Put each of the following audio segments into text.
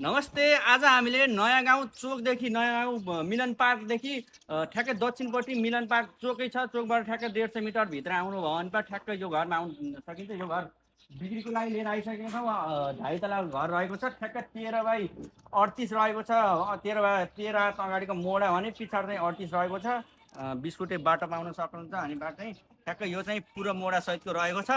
नमस्ते। आज हामीले नयाँ गाउँ चोकदेखि नयाँ गाउँ मिलन पार्कदेखि ठ्याक्कै दक्षिणपट्टि मिलन पार्क चोकै छ। चोकबाट ठ्याक्कै 150 मिटर भित्र आउनु भयो भने ठ्याक्कै यो घरमा आउनु सकिन्छ। यो घर बिक्रीको लागि लिएर आइसकेका छौँ। 2.5 तला घर रहेको छ। ठ्याक्कै 13 बाई 38 रहेको छ। 13 अगाडिको मोडा भने पछाडि चाहिँ 38 रहेको छ। बिस्कुटे बाटो पाउन सक्नुहुन्छ। अनि बाटो चाहिँ ठ्याक्कै यो चाहिँ पुरो मोडा सहितको रहेको छ।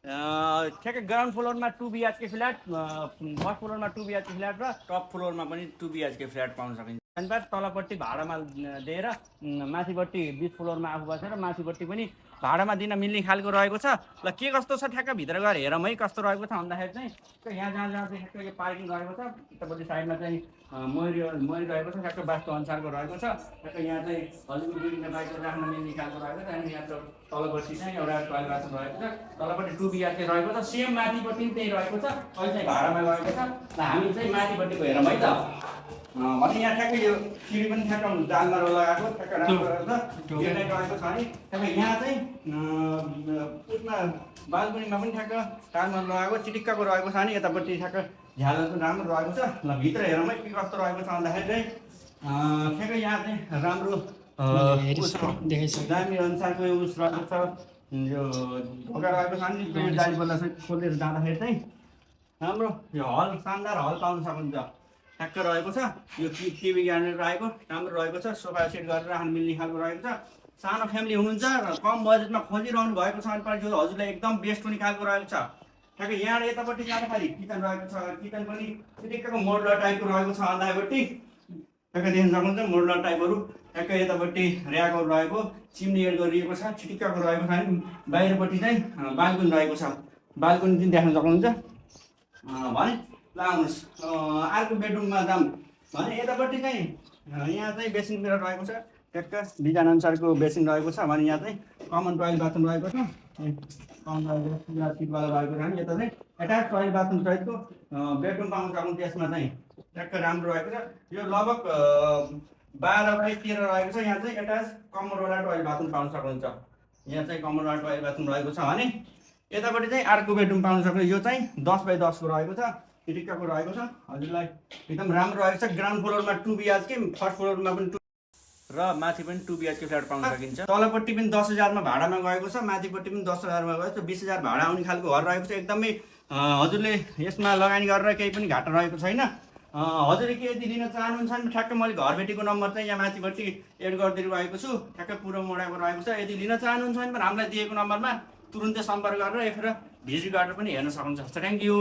ठ्याक्कै ग्राउन्ड फ्लोरमा 2 BHK फ्ल्याट, फर्स्ट फ्लोरमा 2 BHK फ्ल्याट र टप फ्लोरमा पनि 2 BHK फ्ल्याट पाउन सकिन्छ। त्यहाँबाट तलपट्टि भाडामा दिएर माथिपट्टि 20 फ्लोरमा आफू बसेर माथिपट्टि पनि भाडामा दिन मिल्ने खालको रहेको छ। ल के कस्तो छ ठ्याक्क भित्र गएर हेरौँ है कस्तो रहेको छ भन्दाखेरि चाहिँ यहाँ जहाँ जहाँ चाहिँ ठ्याक्क यो पार्किङ रहेको छ। उतापट्टि साइडमा चाहिँ मयुरी रहेको छ। ठ्याक्क वास्तु अनुसारको रहेको छ। ठ्याक्क यहाँ चाहिँ हजुरको दुईवटा बाइकहरू राख्न मिल्ने खालको रहेको छ। अनि यहाँ तलपट्टि चाहिँ एउटा टोइलेट बाथरुम रहेको छ। तलपट्टि 2 BHK रहेको छ। सेम माथिपट्टि पनि त्यही रहेको छ। अहिले चाहिँ भाडामा रहेको छ। ल हामी चाहिँ माथिपट्टिको हेरौँ है त। भने यहाँ ठ्याक्कै यो सिडी पनि ठ्याक्क जालमारो लगाएको ठ्याक्क राम्रो रहेको छ। रहेको छ अनि ठ्याक्क यहाँ चाहिँ उसमा बालकुनीमा पनि ठ्याक्क जालमारो लगाएको चिटिक्कको रहेको छ। अनि यतापट्टि ठ्याक्क झ्यालहरू पनि राम्रो रहेको छ। ल भित्र हेरौँ है के कस्तो रहेको छ भन्दाखेरि चाहिँ ठ्याक्कै यहाँ चाहिँ राम्रो दामी अनुसारको उस रहेको छ। यो ढोका रहेको छ। अनि यो जालीबल्ला चाहिँ खोलेर जाँदाखेरि चाहिँ राम्रो यो हल शानदार हल पाउन सक्नुहुन्छ। ठ्याक्क रहेको छ। यो टिभी ग्यानेट रहेको राम्रो रहेको छ। सोफा सेट गरेर राख्न मिल्ने खालको रहेको छ। सानो फ्यामिली हुनुहुन्छ र कम बजेटमा खोजिरहनु भएको छ भने यो हजुरलाई एकदम बेस्ट हुने खालको रहेको छ। ठ्याक्कै यहाँ यतापट्टि जाँदाखेरि किचन रहेको छ। किचन पनि ठिक्कको मोडुलर टाइपको रहेको छ। अन्दापट्टि ठ्याक्कै देख्न सक्नुहुन्छ मोडुलर टाइपहरू। ठ्याक्कै यतापट्टि ऱ्याकहरू रहेको चिम्नी एड गरिएको छ। छिटिक्कको रहेको छ। अनि बाहिरपट्टि चाहिँ बालकुनी रहेको छ। बालकुनी पनि देख्न सक्नुहुन्छ भने ल आउनुहोस् अर्को बेडरुममा जाऊँ भने यतापट्टि चाहिँ यहाँ चाहिँ बेसिन मिरर रहेको छ। ठ्याक्क डिजाइन अनुसारको बेसिन रहेको छ। भने यहाँ चाहिँ कमन टोइलेट बाथरुम रहेको छ। सिटवाला रहेको छ। अनि यता चाहिँ एट्याच टोइलेट बाथरुम सहितको बेडरुम पाउन सक्नुहुन्छ। त्यसमा चाहिँ ठ्याक्क राम्रो रहेको छ। यो लगभग 12 बाई 13 रहेको छ। यहाँ चाहिँ एट्याच कमनवाला टोइलेट बाथरुम पाउन सक्नुहुन्छ। यहाँ चाहिँ कमनवाला टोइलेट बाथरुम रहेको छ। भने यतापट्टि चाहिँ अर्को बेडरुम पाउन सक्नुहुन्छ। यो चाहिँ 10 बाई 10 को रहेको छ। टिटिक्कको रहेको छ। हजुरलाई एकदम राम्रो रहेको छ। ग्राउन्ड फ्लोरमा 2 BHK, फर्स्ट फ्लोरमा पनि 2 र माथि पनि 2 BHK फ्ल्याट पाउन सकिन्छ। तलपट्टि पनि 10,000 मा भाडामा गएको छ। माथिपट्टि पनि 10,000 मा गएको छ। 20,000 भाडा आउने खालको घर रहेको छ। एकदमै हजुरले यसमा लगानी गरेर केही पनि घाटा रहेको छैन। हजुरले के यदि लिन चाहनुहुन्छ भने ठ्याक्क मैले घरबेटीको नम्बर चाहिँ यहाँ माथिपट्टि एड गरिदिनु भएको छु। ठ्याक्क पुरो मोडाको रहेको छ। यदि लिन चाहनुहुन्छ भने हामीलाई दिएको नम्बरमा तुरुन्तै सम्पर्क गरेर एकखेर भिजिट गरेर पनि हेर्न सक्नुहुन्छ। Thank you.